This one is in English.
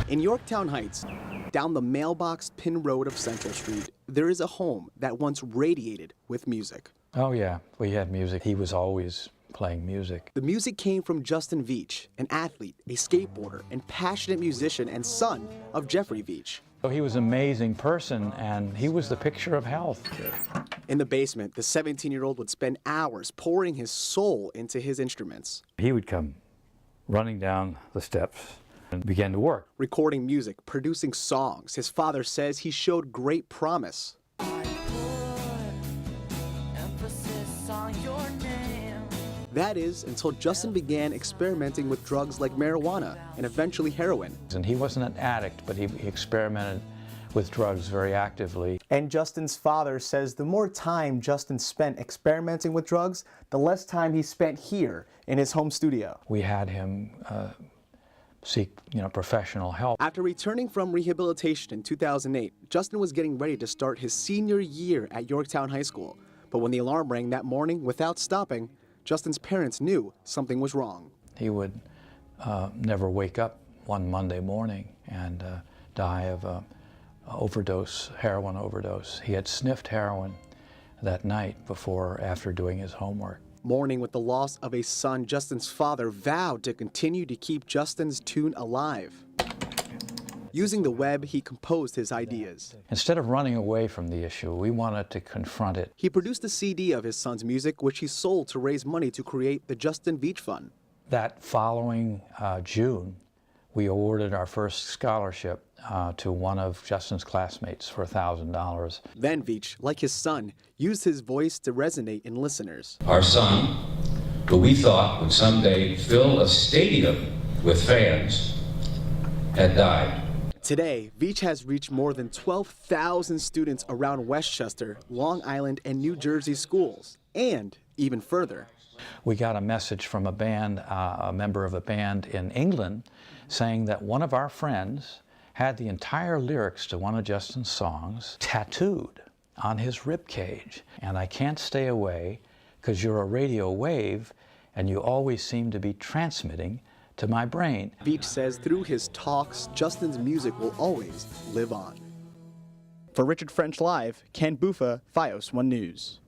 In Yorktown Heights, down the mailbox pin road of Central Street, there is a home that once radiated with music. Oh yeah, we had music. He was always playing music. The music came from Justin Veach, an athlete, a skateboarder, and passionate musician and son of Jeffrey Veach. So he was an amazing person, and he was the picture of health. In the basement, the 17-year-old would spend hours pouring his soul into his instruments. He would come running down the steps and began to work. Recording music, producing songs, his father says he showed great promise. That is, until Justin began experimenting with drugs like marijuana and eventually heroin. And he wasn't an addict, but he experimented with drugs very actively. And Justin's father says the more time Justin spent experimenting with drugs, the less time he spent here in his home studio. We had him seek, professional help. After returning from rehabilitation in 2008, Justin was getting ready to start his senior year at Yorktown High School. But when the alarm rang that morning without stopping, Justin's parents knew something was wrong. He would never wake up one Monday morning and die of a heroin overdose. He had sniffed heroin that night after doing his homework. Mourning with the loss of a son, Justin's father vowed to continue to keep Justin's tune alive. Using the web, he composed his ideas. Instead of running away from the issue, we wanted to confront it. He produced a CD of his son's music, which he sold to raise money to create the Justin Veach Fund. That following June, we awarded our first scholarship to one of Justin's classmates for $1,000. Then Veach, like his son, used his voice to resonate in listeners. Our son, who we thought would someday fill a stadium with fans, had died. Today, Veach has reached more than 12,000 students around Westchester, Long Island, and New Jersey schools, and even further. We got a message from a band, a member of a band in England, saying that one of our friends had the entire lyrics to one of Justin's songs tattooed on his rib cage. And I can't stay away because you're a radio wave and you always seem to be transmitting to my brain. Veach says through his talks, Justin's music will always live on. For Richard French Live, Ken Buffa, FiOS 1 News.